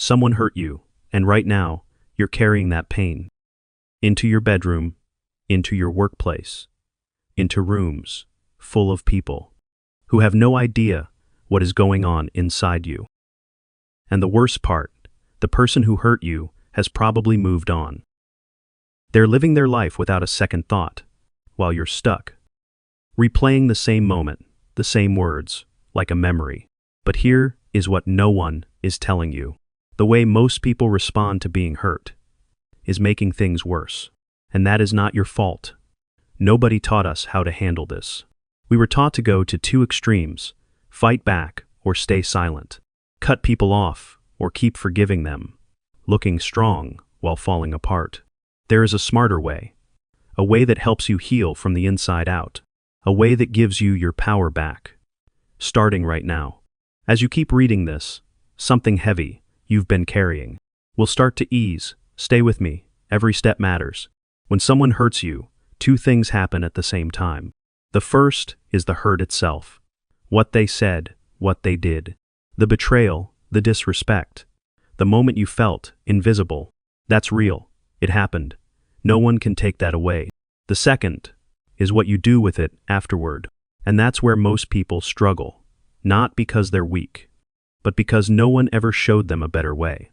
Someone hurt you, and right now, you're carrying that pain into your bedroom, into your workplace, into rooms full of people who have no idea what is going on inside you. And the worst part, the person who hurt you has probably moved on. They're living their life without a second thought, while you're stuck, replaying the same moment, the same words, like a memory. But here is what no one is telling you. The way most people respond to being hurt is making things worse. And that is not your fault. Nobody taught us how to handle this. We were taught to go to two extremes: fight back or stay silent, cut people off or keep forgiving them, looking strong while falling apart. There is a smarter way, a way that helps you heal from the inside out, a way that gives you your power back. Starting right now. As you keep reading this, something heavy you've been carrying will start to ease. Stay with me. Every step matters. When someone hurts you, two things happen at the same time. The first is the hurt itself. What they said, what they did. The betrayal, the disrespect. The moment you felt invisible. That's real. It happened. No one can take that away. The second is what you do with it afterward. And that's where most people struggle. Not because they're weak, but because no one ever showed them a better way.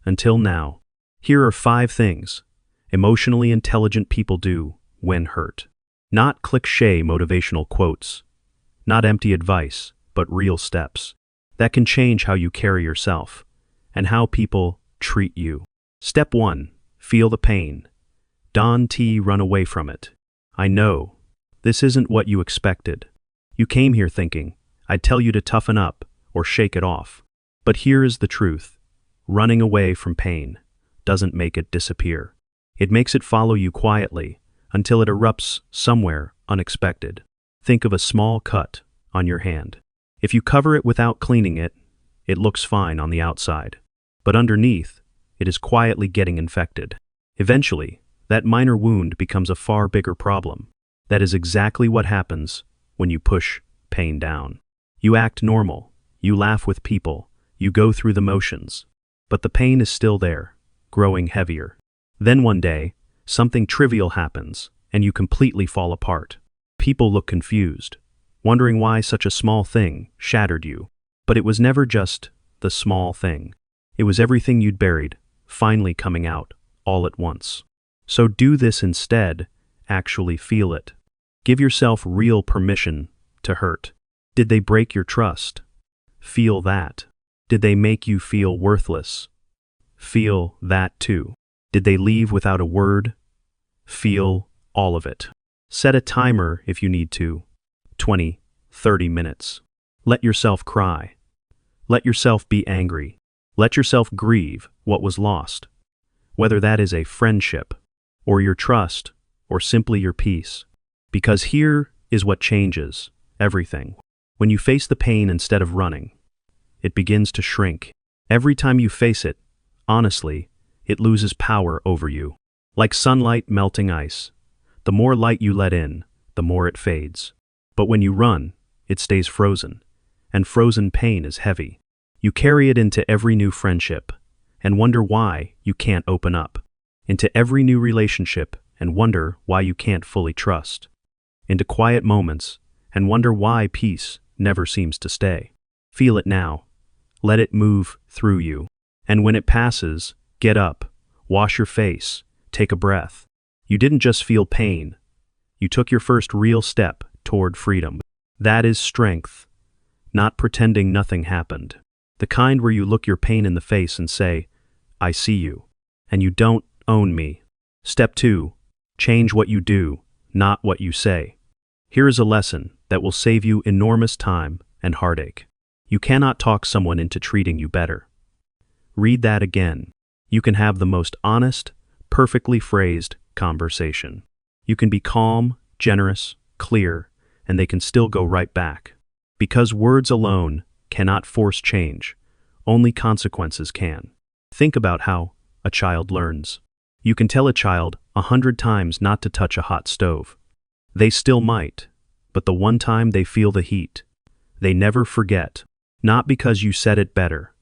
Until now. Here are 5 things emotionally intelligent people do when hurt. Not cliché motivational quotes, not empty advice, but real steps that can change how you carry yourself and how people treat you. Step 1. Feel the pain. Don't run away from it. I know, this isn't what you expected. You came here thinking, I'd tell you to toughen up or shake it off. But here is the truth. Running away from pain doesn't make it disappear. It makes it follow you quietly until it erupts somewhere unexpected. Think of a small cut on your hand. If you cover it without cleaning it, it looks fine on the outside. But underneath, it is quietly getting infected. Eventually, that minor wound becomes a far bigger problem. That is exactly what happens when you push pain down. You act normal, you laugh with people, you go through the motions. But the pain is still there, growing heavier. Then one day, something trivial happens, and you completely fall apart. People look confused, wondering why such a small thing shattered you. But it was never just the small thing. It was everything you'd buried, finally coming out, all at once. So do this instead. Actually feel it. Give yourself real permission to hurt. Did they break your trust? Feel that. Did they make you feel worthless? Feel that too. Did they leave without a word? Feel all of it. Set a timer if you need to. 20, 30 minutes. Let yourself cry. Let yourself be angry. Let yourself grieve what was lost. Whether that is a friendship, or your trust, or simply your peace. Because here is what changes everything. When you face the pain instead of running, it begins to shrink. Every time you face it, honestly, it loses power over you. Like sunlight melting ice. The more light you let in, the more it fades. But when you run, it stays frozen. And frozen pain is heavy. You carry it into every new friendship, and wonder why you can't open up. Into every new relationship, and wonder why you can't fully trust. Into quiet moments, and wonder why peace never seems to stay. Feel it now. Let it move through you. And when it passes, get up, wash your face, take a breath. You didn't just feel pain. You took your first real step toward freedom. That is strength. Not pretending nothing happened. The kind where you look your pain in the face and say, I see you. And you don't own me. Step 2. Change what you do, not what you say. Here is a lesson that will save you enormous time and heartache. You cannot talk someone into treating you better. Read that again. You can have the most honest, perfectly phrased conversation. You can be calm, generous, clear, and they can still go right back. Because words alone cannot force change. Only consequences can. Think about how a child learns. You can tell a child 100 times not to touch a hot stove. They still might, but the one time they feel the heat, they never forget. Not because you said it better,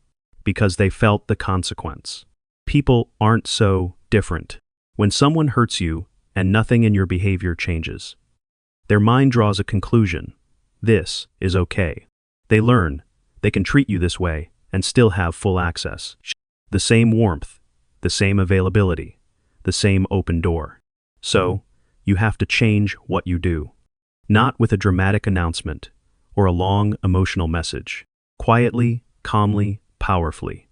because they felt the consequence. People aren't so different. When someone hurts you and nothing in your behavior changes, their mind draws a conclusion. This is okay. They learn they can treat you this way and still have full access. The same warmth, the same availability, the same open door. So, you have to change what you do. Not with a dramatic announcement or a long emotional message. Quietly, calmly, powerfully.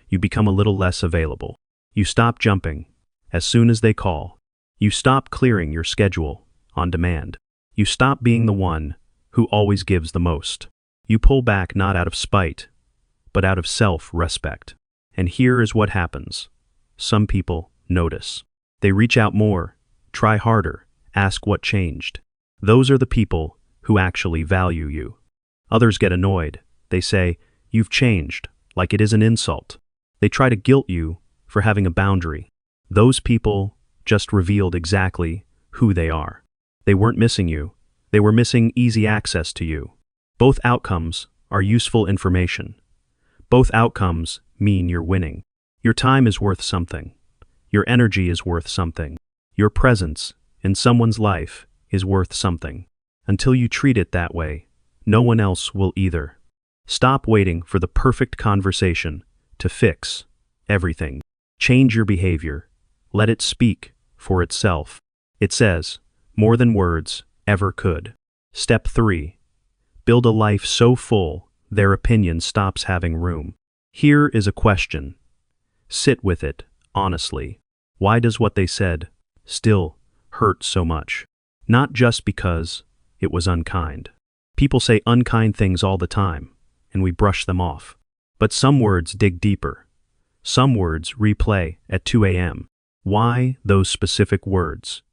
You become a little less available. You stop jumping as soon as they call. You stop clearing your schedule on demand. You stop being the one who always gives the most. You pull back not out of spite, but out of self-respect. And here is what happens. Some people notice. They reach out more, try harder, ask what changed. Those are the people who actually value you. Others get annoyed. They say, "You've changed," like it is an insult. They try to guilt you for having a boundary. Those people just revealed exactly who they are. They weren't missing you. They were missing easy access to you. Both outcomes are useful information. Both outcomes mean you're winning. Your time is worth something. Your energy is worth something. Your presence in someone's life is worth something. Until you treat it that way, no one else will either. Stop waiting for the perfect conversation to fix everything. Change your behavior. Let it speak for itself. It says more than words ever could. Step 3. Build a life so full their opinion stops having room. Here is a question. Sit with it, honestly. Why does what they said still hurt so much? Not just because it was unkind. People say unkind things all the time, and we brush them off. But some words dig deeper. Some words replay at 2 a.m. Why those specific words?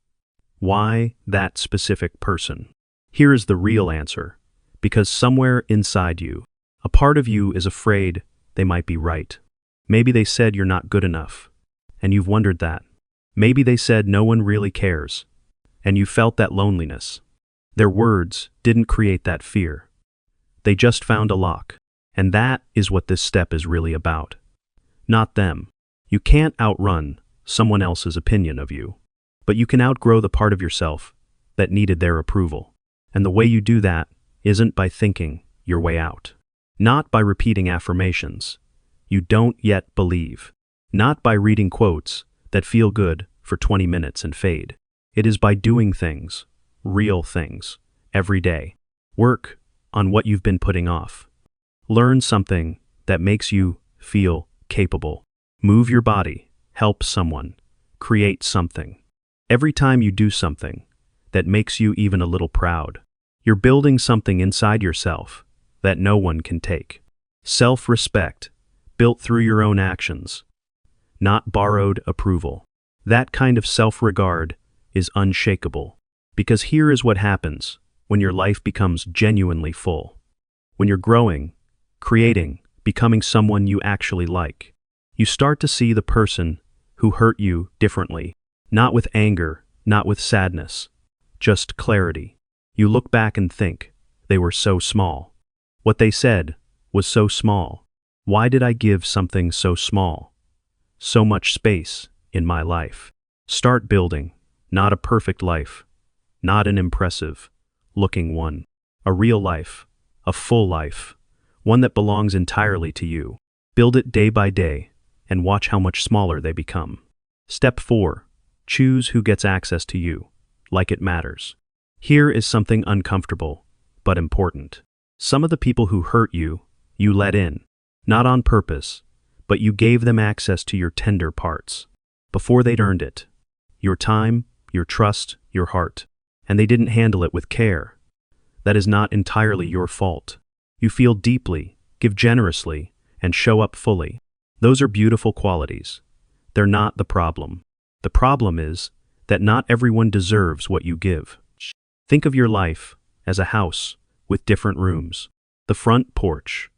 Why that specific person? Here is the real answer. Because somewhere inside you, a part of you is afraid they might be right. Maybe they said you're not good enough, and you've wondered that. Maybe they said no one really cares, and you felt that loneliness. Their words didn't create that fear. They just found a lock, and that is what this step is really about. Not them. You can't outrun someone else's opinion of you, but you can outgrow the part of yourself that needed their approval. And the way you do that isn't by thinking your way out. Not by repeating affirmations you don't yet believe. Not by reading quotes that feel good for 20 minutes and fade. It is by doing things, real things, every day. Work on what you've been putting off. Learn something that makes you feel capable. Move your body, help someone, create something. Every time you do something that makes you even a little proud, you're building something inside yourself that no one can take. Self-respect, built through your own actions, not borrowed approval. That kind of self-regard is unshakable. Because here is what happens when your life becomes genuinely full. When you're growing, creating, becoming someone you actually like, you start to see the person who hurt you differently. Not with anger, not with sadness, just clarity. You look back and think, they were so small. What they said was so small. Why did I give something so small so much space in my life? Start building, not a perfect life, not an impressive looking one, a real life, a full life, one that belongs entirely to you. Build it day by day and watch how much smaller they become. Step 4. Choose who gets access to you, like it matters. Here is something uncomfortable, but important. Some of the people who hurt you, you let in. Not on purpose, but you gave them access to your tender parts. Before they'd earned it. Your time, your trust, your heart. And they didn't handle it with care. That is not entirely your fault. You feel deeply, give generously, and show up fully. Those are beautiful qualities. They're not the problem. The problem is that not everyone deserves what you give. Think of your life as a house with different rooms. The front porch.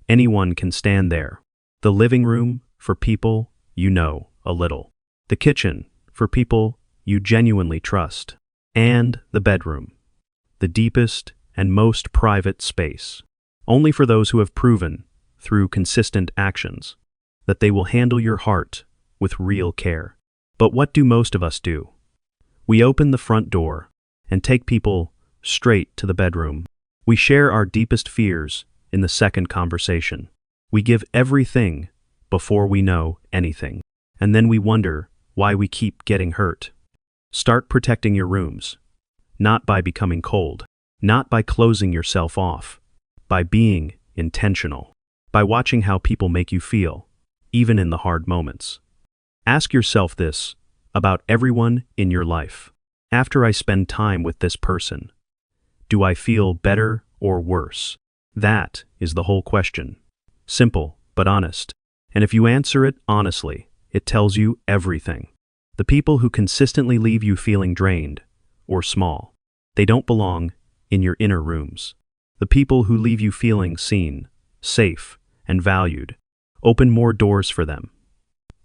Anyone can stand there. The living room for people you know a little. The kitchen for people you genuinely trust. And the bedroom. The deepest and most private space. Only for those who have proven through consistent actions, that they will handle your heart with real care. But what do most of us do? We open the front door and take people straight to the bedroom. We share our deepest fears in the second conversation. We give everything before we know anything. And then we wonder why we keep getting hurt. Start protecting your rooms. Not by becoming cold. Not by closing yourself off. By being intentional. By watching how people make you feel, even in the hard moments. Ask yourself this about everyone in your life. After I spend time with this person, do I feel better or worse? That is the whole question. Simple, but honest. And if you answer it honestly, it tells you everything. The people who consistently leave you feeling drained or small, they don't belong in your inner rooms. The people who leave you feeling seen, safe, and valued, open more doors for them.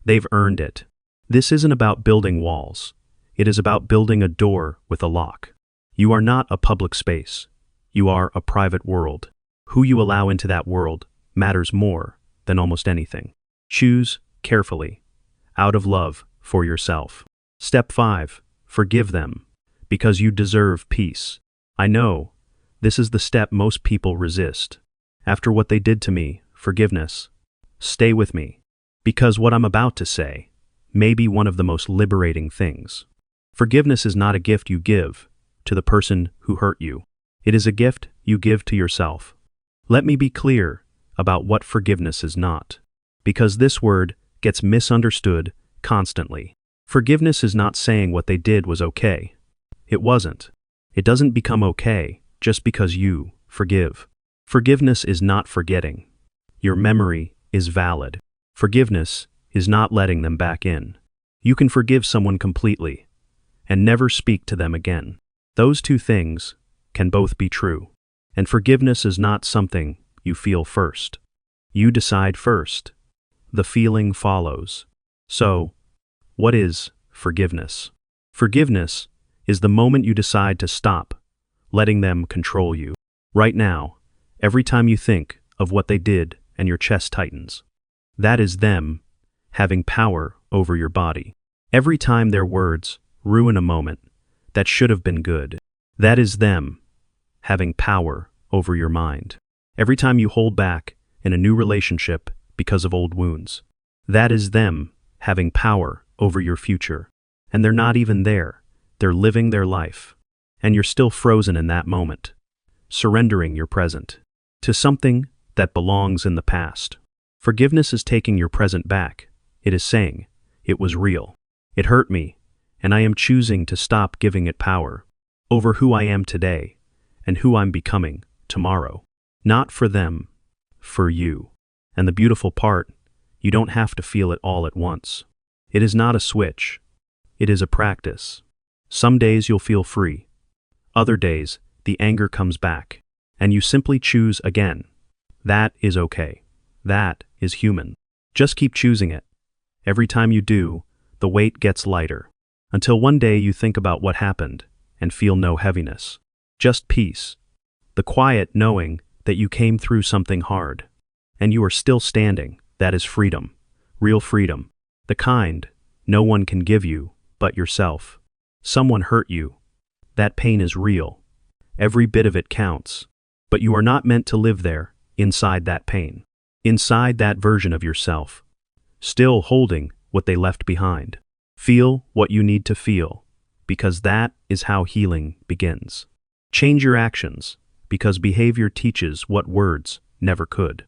They've earned it. This isn't about building walls. It is about building a door with a lock. You are not a public space. You are a private world. Who you allow into that world matters more than almost anything. Choose carefully, out of love for yourself. Step 5. Forgive them, because you deserve peace. I know, this is the step most people resist. After what they did to me, forgiveness. Stay with me, because what I'm about to say may be one of the most liberating things. Forgiveness is not a gift you give to the person who hurt you. It is a gift you give to yourself. Let me be clear about what forgiveness is not, because this word gets misunderstood constantly. Forgiveness is not saying what they did was okay. It wasn't. It doesn't become okay just because you forgive. Forgiveness is not forgetting. Your memory is valid. Forgiveness is not letting them back in. You can forgive someone completely and never speak to them again. Those two things can both be true. And forgiveness is not something you feel first. You decide first. The feeling follows. So, what is forgiveness? Forgiveness is the moment you decide to stop letting them control you. Right now, every time you think of what they did and your chest tightens, that is them having power over your body. Every time their words ruin a moment that should have been good, that is them having power over your mind. Every time you hold back in a new relationship because of old wounds, that is them having power over your future. And they're not even there. They're living their life. And you're still frozen in that moment, surrendering your present to something that belongs in the past. Forgiveness is taking your present back. It is saying, it was real. It hurt me, and I am choosing to stop giving it power over who I am today and who I'm becoming tomorrow. Not for them, for you. And the beautiful part, you don't have to feel it all at once. It is not a switch. It is a practice. Some days you'll feel free. Other days, the anger comes back, and you simply choose again. That is okay. That is human. Just keep choosing it. Every time you do, the weight gets lighter, until one day you think about what happened and feel no heaviness. Just peace. The quiet knowing that you came through something hard, and you are still standing. That is freedom. Real freedom. The kind no one can give you but yourself. Someone hurt you. That pain is real. Every bit of it counts. But you are not meant to live there, inside that pain. Inside that version of yourself. Still holding what they left behind. Feel what you need to feel, because that is how healing begins. Change your actions, because behavior teaches what words never could.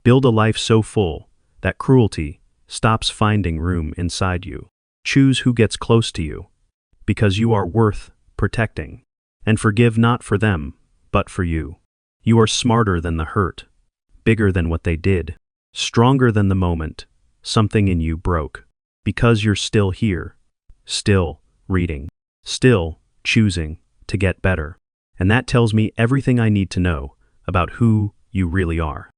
Build a life so full that cruelty stops finding room inside you. Choose who gets close to you, because you are worth protecting. And forgive not for them, but for you. You are smarter than the hurt, bigger than what they did, stronger than the moment something in you broke, because you're still here, still reading, still choosing to get better. And that tells me everything I need to know about who you really are.